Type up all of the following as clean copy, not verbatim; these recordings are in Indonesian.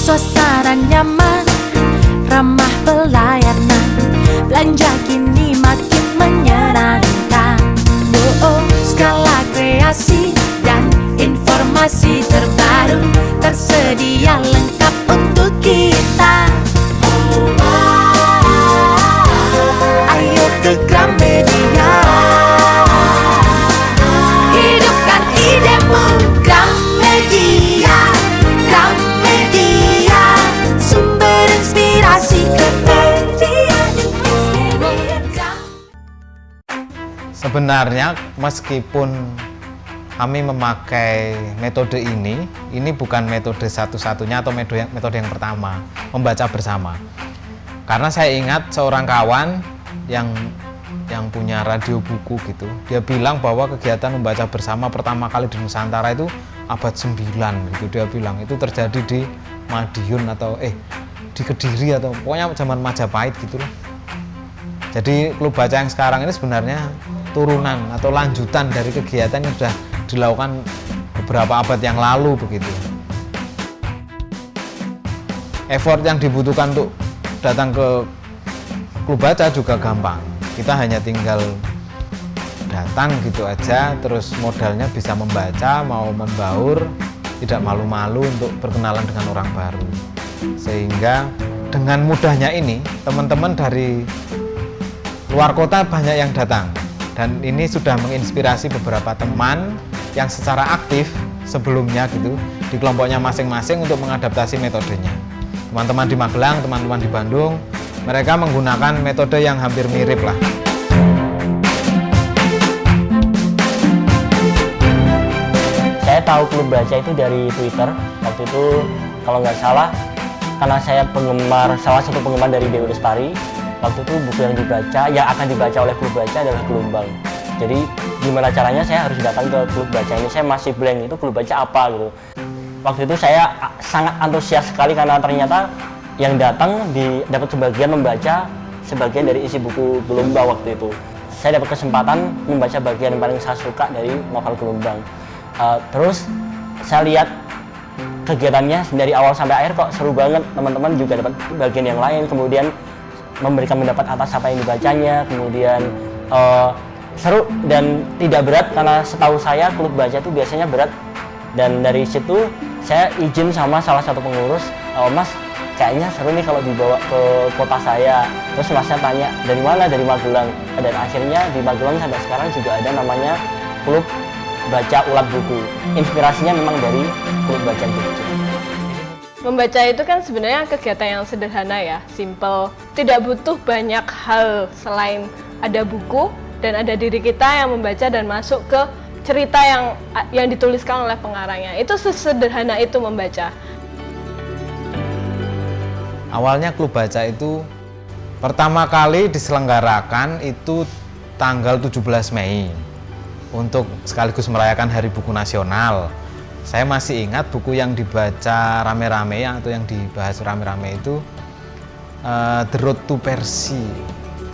Suasana nyaman, ramah pelayanan, belanja kini makin menyenangkan. Skala kreasi dan informasi terbaru tersedia lengkap untuk kita. Ayo ke Gramedia, hidupkan idemu. Gramedia, Gramedia, sumber inspirasi kepercayaan. Sebenarnya meskipun kami memakai metode ini bukan metode satu-satunya atau metode yang pertama, membaca bersama. Karena saya ingat seorang kawan yang punya radio buku gitu, dia bilang bahwa kegiatan membaca bersama pertama kali di Nusantara itu abad 9 gitu. Dia bilang itu terjadi di Madiun atau di Kediri atau pokoknya zaman Majapahit gitulah. Jadi klub baca yang sekarang ini sebenarnya turunan atau lanjutan dari kegiatan yang sudah dilakukan beberapa abad yang lalu begitu. Effort yang dibutuhkan untuk datang ke klub baca juga gampang. Kita hanya tinggal datang gitu aja, terus modalnya bisa membaca, mau membaur, tidak malu-malu untuk berkenalan dengan orang baru. Sehingga dengan mudahnya ini, teman-teman dari luar kota banyak yang datang. Dan ini sudah menginspirasi beberapa teman yang secara aktif sebelumnya gitu di kelompoknya masing-masing untuk mengadaptasi metodenya. Teman-teman di Magelang, teman-teman di Bandung, mereka menggunakan metode yang hampir mirip lah. Saya tahu klub baca itu dari Twitter. Waktu itu kalau nggak salah, karena saya salah satu penggemar dari Dewi Lestari. Waktu itu buku yang akan dibaca oleh klub baca adalah Gelombang. Jadi gimana caranya saya harus datang ke klub baca ini, saya masih blank, itu klub baca apa gitu. Waktu itu saya sangat antusias sekali karena ternyata yang datang dapat sebagian membaca sebagian dari isi buku Gelombang waktu itu. Saya dapat kesempatan membaca bagian yang paling saya suka dari novel Gelombang. Terus saya lihat kegiatannya dari awal sampai akhir kok seru banget, teman-teman juga dapat bagian yang lain, kemudian memberikan pendapat atas apa yang dibacanya, kemudian seru dan tidak berat karena setahu saya klub baca itu biasanya berat. Dan dari situ saya izin sama salah satu pengurus, Mas kayaknya seru nih kalau dibawa ke kota saya. Terus masnya tanya dari mana, dari Magelang, dan akhirnya di Magelang sampai sekarang juga ada namanya klub baca ulat buku. Inspirasinya memang dari klub baca Jogja. Membaca itu kan sebenarnya kegiatan yang sederhana ya, simple. Tidak butuh banyak hal selain ada buku dan ada diri kita yang membaca dan masuk ke cerita yang dituliskan oleh pengarangnya. Itu sesederhana itu membaca. Awalnya klub baca itu pertama kali diselenggarakan itu tanggal 17 Mei untuk sekaligus merayakan Hari Buku Nasional. Saya masih ingat buku yang dibaca rame-rame atau yang dibahas rame-rame itu The Road to Percy.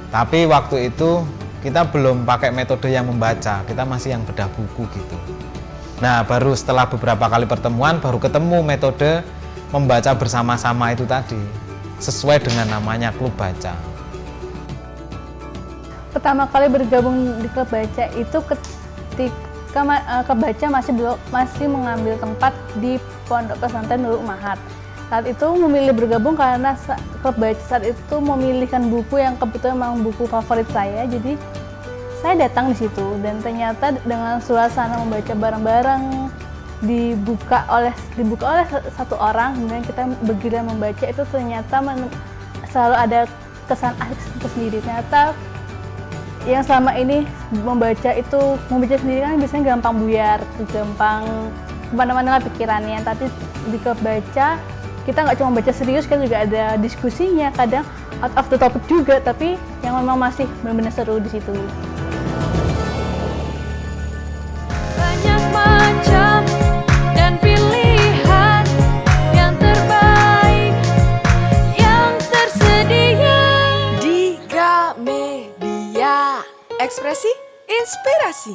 Tapi waktu itu kita belum pakai metode yang membaca, kita masih yang bedah buku gitu. Nah, baru setelah beberapa kali pertemuan baru ketemu metode membaca bersama-sama itu tadi, sesuai dengan namanya klub baca. Pertama kali bergabung di klub baca itu ketika kebaca masih mengambil tempat di Pondok Pesantren Nurul Mahat. Saat itu memilih bergabung karena klub baca saat itu memilihkan buku yang kebetulan memang buku favorit saya. Jadi saya datang di situ dan ternyata dengan suasana membaca bareng-bareng dibuka oleh satu orang, kemudian kita bergiliran membaca, itu ternyata selalu ada kesan asik tersendiri. Ternyata yang selama ini membaca sendiri kan biasanya gampang buyar, gampang kemana-mana lah pikirannya. Tapi di klub baca kita nggak cuma baca serius, kan juga ada diskusinya, kadang out of the topic juga, tapi yang memang masih benar-benar seru di situ. Banyak macam dan pilihan yang terbaik yang tersedia di Gramedia. Ekspresi inspirasi.